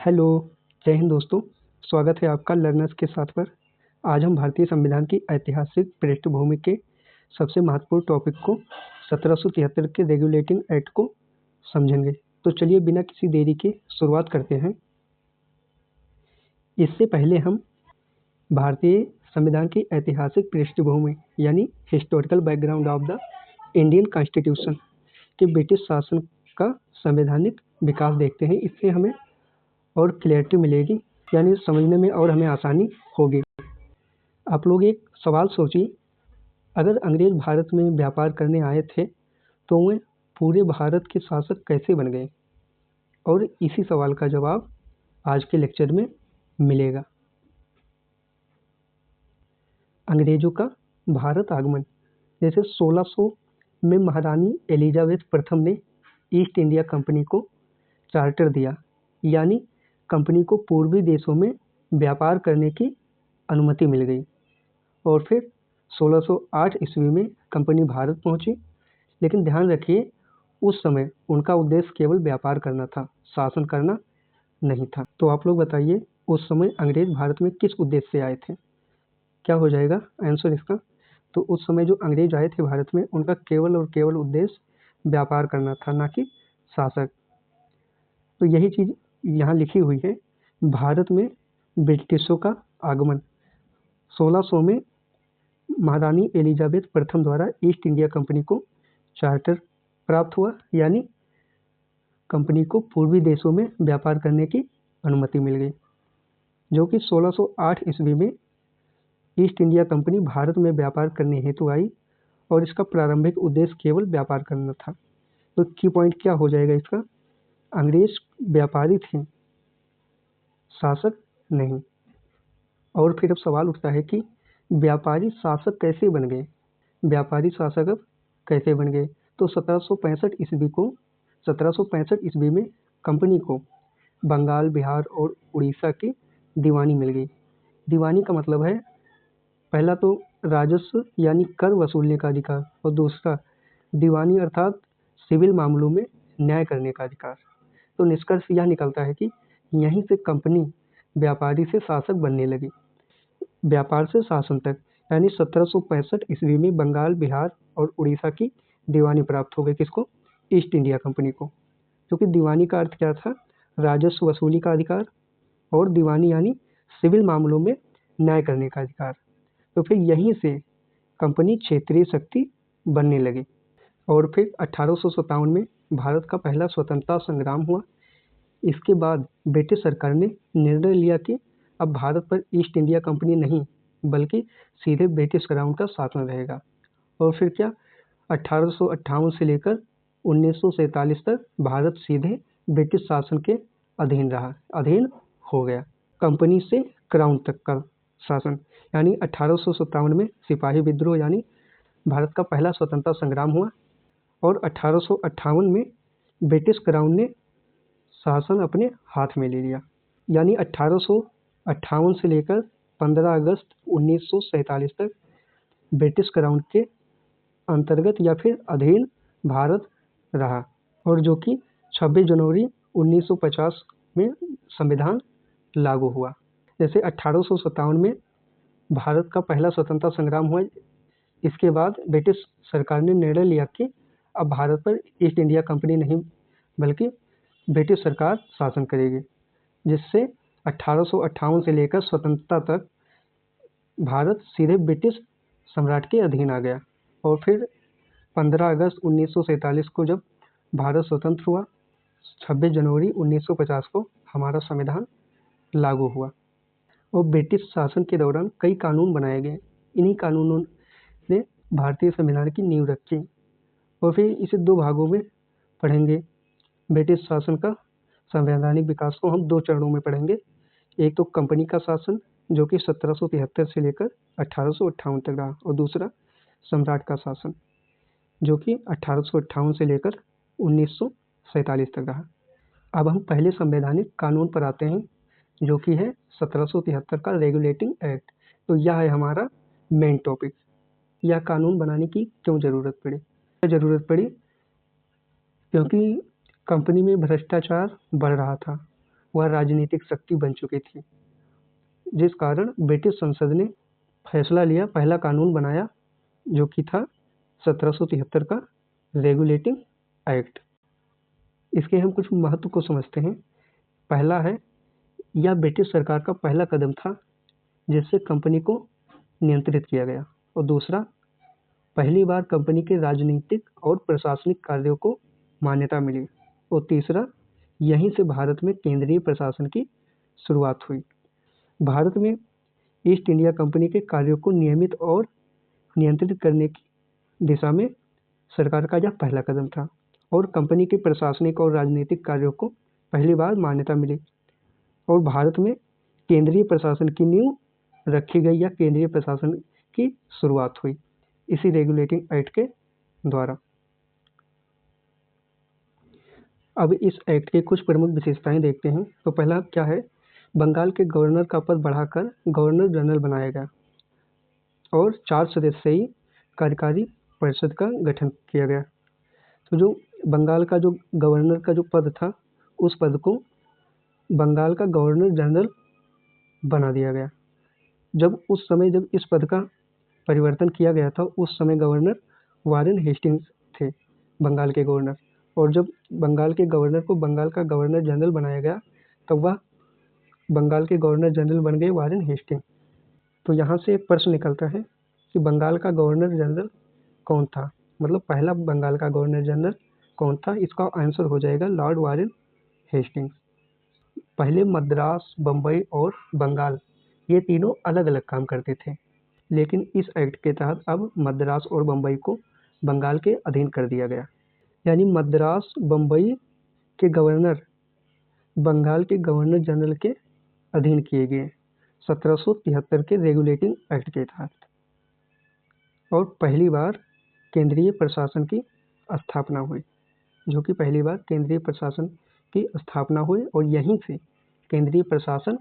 Hello, जय हिंद दोस्तों। स्वागत है आपका लर्नर्स के साथ पर। आज हम भारतीय संविधान की ऐतिहासिक पृष्ठभूमि के सबसे महत्वपूर्ण टॉपिक को 1773 के रेगुलेटिंग एक्ट को समझेंगे। तो चलिए बिना किसी देरी के शुरुआत करते हैं। इससे पहले हम भारतीय संविधान की ऐतिहासिक पृष्ठभूमि यानी historical background of the Indian constitution के ब्रिटिश शासन का संवैधानिक विकास देखते हैं। इससे हमें और क्लैरिटी मिलेगी, यानी समझने में और हमें आसानी होगी। आप लोग एक सवाल सोचिए, अगर अंग्रेज भारत में व्यापार करने आए थे तो वे पूरे भारत के शासक कैसे बन गए? और इसी सवाल का जवाब आज के लेक्चर में मिलेगा। अंग्रेजों का भारत आगमन, जैसे 1600 में महारानी एलिजाबेथ प्रथम ने ईस्ट इंडिया कंपनी को चार्टर दिया, यानी कंपनी को पूर्वी देशों में व्यापार करने की अनुमति मिल गई। और फिर 1608 ईस्वी में कंपनी भारत पहुंची, लेकिन ध्यान रखिए उस समय उनका उद्देश्य केवल व्यापार करना था, शासन करना नहीं था। तो आप लोग बताइए उस समय अंग्रेज भारत में किस उद्देश्य से आए थे? क्या हो जाएगा आंसर इसका? तो उस समय जो अंग्रेज आए थे भारत में, उनका केवल और केवल उद्देश्य व्यापार करना था, ना कि शासक। तो यही चीज़ यहाँ लिखी हुई है। भारत में ब्रिटिशों का आगमन 1600 में महारानी एलिजाबेथ प्रथम द्वारा ईस्ट इंडिया कंपनी को चार्टर प्राप्त हुआ, यानी कंपनी को पूर्वी देशों में व्यापार करने की अनुमति मिल गई, जो कि 1608 ईस्वी में ईस्ट इंडिया कंपनी भारत में व्यापार करने हेतु आई और इसका प्रारंभिक उद्देश्य केवल व्यापार करना था। तो की पॉइंट क्या हो जाएगा इसका? अंग्रेज व्यापारी थे, शासक नहीं। और फिर अब सवाल उठता है कि व्यापारी शासक कैसे बन गए? व्यापारी शासक अब कैसे बन गए? तो 1765 ईस्वी में कंपनी को बंगाल, बिहार और उड़ीसा की दीवानी मिल गई। दीवानी का मतलब है पहला तो राजस्व यानी कर वसूलने का अधिकार, और दूसरा दीवानी अर्थात सिविल मामलों में न्याय करने का अधिकार। तो निष्कर्ष यह निकलता है कि यहीं से कंपनी व्यापारी से शासक बनने लगी। व्यापार से शासन तक, यानी 1765 ईस्वी में बंगाल, बिहार और उड़ीसा की दीवानी प्राप्त हो गई। किसको? ईस्ट इंडिया कंपनी को। क्योंकि दीवानी का अर्थ क्या था? राजस्व वसूली का अधिकार, और दीवानी यानी सिविल मामलों में न्याय करने का अधिकार। तो फिर यहीं से कंपनी क्षेत्रीय शक्ति बनने लगी। और फिर 1857 में भारत का पहला स्वतंत्रता संग्राम हुआ। इसके बाद ब्रिटिश सरकार ने निर्णय लिया कि अब भारत पर ईस्ट इंडिया कंपनी नहीं, बल्कि सीधे ब्रिटिश क्राउन का शासन रहेगा। और फिर क्या, 1858 से लेकर 1947 तक भारत सीधे ब्रिटिश शासन के अधीन रहा, अधीन हो गया। कंपनी से क्राउन तक का शासन, यानी 1857 में सिपाही विद्रोह यानी भारत का पहला स्वतंत्रता संग्राम हुआ, और 1858 में ब्रिटिश क्राउन ने शासन अपने हाथ में ले लिया। यानी 1858 से लेकर 15 अगस्त 1947 तक ब्रिटिश क्राउन के अंतर्गत या फिर अधीन भारत रहा, और जो कि 26 जनवरी 1950 में संविधान लागू हुआ। जैसे 1857 में भारत का पहला स्वतंत्रता संग्राम हुआ। इसके बाद ब्रिटिश सरकार ने निर्णय लिया कि अब भारत पर ईस्ट इंडिया कंपनी नहीं, बल्कि ब्रिटिश सरकार शासन करेगी, जिससे 1858 से लेकर स्वतंत्रता तक भारत सीधे ब्रिटिश सम्राट के अधीन आ गया। और फिर 15 अगस्त 1947 को जब भारत स्वतंत्र हुआ, 26 जनवरी 1950 को हमारा संविधान लागू हुआ। और ब्रिटिश शासन के दौरान कई कानून बनाए गए। इन्हीं कानूनों ने भारतीय संविधान की नींव रखी। और फिर इसे दो भागों में पढ़ेंगे। ब्रिटिश शासन का संवैधानिक विकास को हम दो चरणों में पढ़ेंगे। एक तो कंपनी का शासन, जो कि 1773 से लेकर 1858 तक रहा, और दूसरा सम्राट का शासन, जो कि 1858 से लेकर 1947 तक रहा। अब हम पहले संवैधानिक कानून पर आते हैं, जो कि है 1773 का रेगुलेटिंग एक्ट। तो यह है हमारा मेन टॉपिक। यह कानून बनाने की क्यों ज़रूरत पड़ी? ज़रूरत पड़ी क्योंकि कंपनी में भ्रष्टाचार बढ़ रहा था, वह राजनीतिक शक्ति बन चुकी थी, जिस कारण ब्रिटिश संसद ने फैसला लिया, पहला कानून बनाया, जो कि था 1773 का रेगुलेटिंग एक्ट। इसके हम कुछ महत्व को समझते हैं। पहला है, यह ब्रिटिश सरकार का पहला कदम था जिससे कंपनी को नियंत्रित किया गया। और दूसरा, पहली बार कंपनी के राजनीतिक और प्रशासनिक कार्यों को मान्यता मिली। और तीसरा, यहीं से भारत में केंद्रीय प्रशासन की शुरुआत हुई। भारत में ईस्ट इंडिया कंपनी के कार्यों को नियमित और नियंत्रित करने की दिशा में सरकार का यह पहला कदम था, और कंपनी के प्रशासनिक और राजनीतिक कार्यों को पहली बार मान्यता मिली, और भारत में केंद्रीय प्रशासन की नींव रखी गई या केंद्रीय प्रशासन की शुरुआत हुई इसी रेगुलेटिंग एक्ट के द्वारा। अब इस एक्ट के कुछ प्रमुख विशेषताएं देखते हैं। तो पहला क्या है, बंगाल के गवर्नर का पद बढ़ाकर गवर्नर जनरल बनाया गया और 4 सदस्यीय कार्यकारी परिषद का गठन किया गया। तो जो बंगाल का जो गवर्नर का जो पद था, उस पद को बंगाल का गवर्नर जनरल बना दिया गया। जब इस पद का परिवर्तन किया गया था, उस समय गवर्नर वारेन हेस्टिंग्स थे, बंगाल के गवर्नर। और जब बंगाल के गवर्नर को बंगाल का गवर्नर जनरल बनाया गया, तब वह बंगाल के गवर्नर जनरल बन गए वारेन हेस्टिंग। तो यहाँ से एक प्रश्न निकलता है कि बंगाल का गवर्नर जनरल कौन था, मतलब पहला बंगाल का गवर्नर जनरल कौन था। इसका आंसर हो जाएगा लॉर्ड वारेन हेस्टिंग्स। पहले मद्रास, बम्बई और बंगाल, ये तीनों अलग अलग काम करते थे, लेकिन इस एक्ट के तहत अब मद्रास और बम्बई को बंगाल के अधीन कर दिया गया। यानी मद्रास, बम्बई के गवर्नर बंगाल के गवर्नर जनरल के अधीन किए गए 1773 के रेगुलेटिंग एक्ट के तहत। और पहली बार केंद्रीय प्रशासन की स्थापना हुई, जो कि पहली बार केंद्रीय प्रशासन की स्थापना हुई, और यहीं से केंद्रीय प्रशासन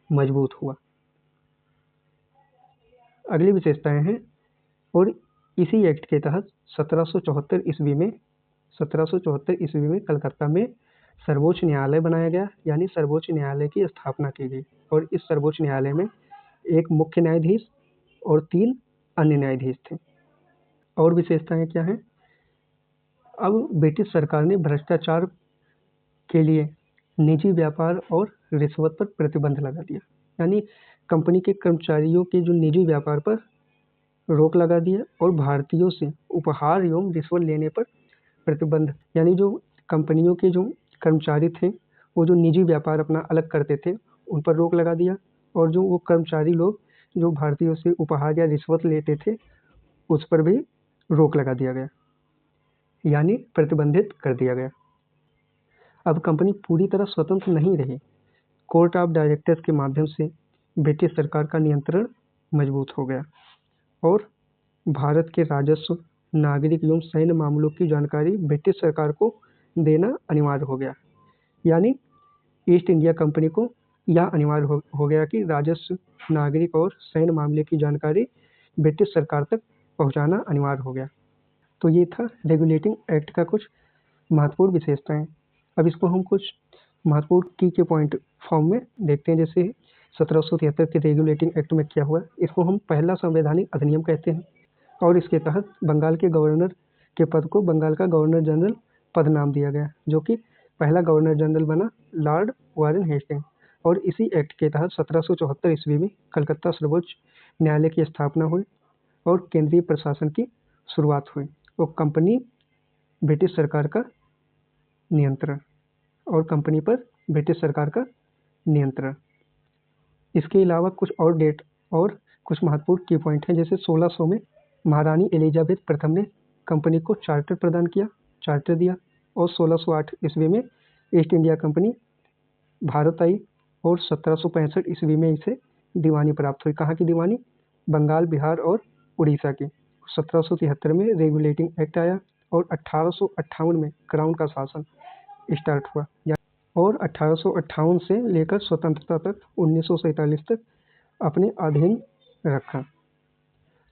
मजबूत हुआ। अगली विशेषताएं हैं, और इसी एक्ट के तहत 1774 ईस्वी में कलकत्ता में सर्वोच्च न्यायालय बनाया गया, यानी सर्वोच्च न्यायालय की स्थापना की गई। और इस सर्वोच्च न्यायालय में एक मुख्य न्यायाधीश और 3 अन्य न्यायाधीश थे। और विशेषताएं क्या हैं, अब ब्रिटिश सरकार ने भ्रष्टाचार के लिए निजी व्यापार और रिश्वत पर प्रतिबंध लगा दिया, यानी कंपनी के कर्मचारियों के जो निजी व्यापार पर रोक लगा दिया, और भारतीयों से उपहार एवं रिश्वत लेने पर प्रतिबंध, यानी जो कंपनियों के जो कर्मचारी थे, वो जो निजी व्यापार अपना अलग करते थे, उन पर रोक लगा दिया, और जो वो कर्मचारी लोग जो भारतीयों से उपहार या रिश्वत लेते थे, उस पर भी रोक लगा दिया गया, यानी प्रतिबंधित कर दिया गया। अब कंपनी पूरी तरह स्वतंत्र नहीं रही। कोर्ट ऑफ डायरेक्टर्स के माध्यम से ब्रिटिश सरकार का नियंत्रण मजबूत हो गया, और भारत के राजस्व, नागरिक एवं सैन्य मामलों की जानकारी ब्रिटिश सरकार को देना अनिवार्य हो गया। यानी ईस्ट इंडिया कंपनी को यह अनिवार्य हो गया कि राजस्व, नागरिक और सैन्य मामले की जानकारी ब्रिटिश सरकार तक पहुंचाना अनिवार्य हो गया। तो ये था रेगुलेटिंग एक्ट का कुछ महत्वपूर्ण विशेषताएं। अब इसको हम कुछ महत्वपूर्ण की के पॉइंट फॉर्म में देखते हैं। जैसे 1773 के रेगुलेटिंग एक्ट में क्या हुआ, इसको हम पहला संवैधानिक अधिनियम कहते हैं, और इसके तहत बंगाल के गवर्नर के पद को बंगाल का गवर्नर जनरल पद नाम दिया गया, जो कि पहला गवर्नर जनरल बना लॉर्ड वारेन हेस्टिंग। और इसी एक्ट के तहत 1774 ईस्वी में कलकत्ता सर्वोच्च न्यायालय की स्थापना हुई और केंद्रीय प्रशासन की शुरुआत हुई, और कंपनी ब्रिटिश सरकार का नियंत्रण और कंपनी पर ब्रिटिश सरकार का नियंत्रण। इसके अलावा कुछ और डेट और कुछ महत्वपूर्ण की पॉइंट हैं। जैसे 1600 में महारानी एलिजाबेथ प्रथम ने कंपनी को चार्टर प्रदान किया, चार्टर दिया, और 1608 ईस्वी में ईस्ट इंडिया कंपनी भारत आई, और 1765 ईस्वी में इसे दीवानी प्राप्त हुई। कहाँ की दीवानी? बंगाल, बिहार और उड़ीसा की। 1773 में रेगुलेटिंग एक्ट आया, और 1858 में क्राउन का शासन स्टार्ट हुआ, और 1858 से लेकर स्वतंत्रता तक 1947 तक अपने अधीन रखा,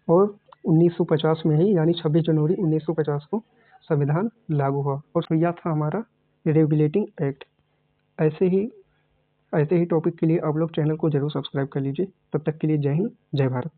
और 1950 में ही यानी 26 जनवरी 1950 को संविधान लागू हुआ, और यह था हमारा रेगुलेटिंग एक्ट। ऐसे ही ऐसे ही टॉपिक के लिए आप लोग चैनल को जरूर सब्सक्राइब कर लीजिए। तब तक के लिए जय हिंद, जय भारत।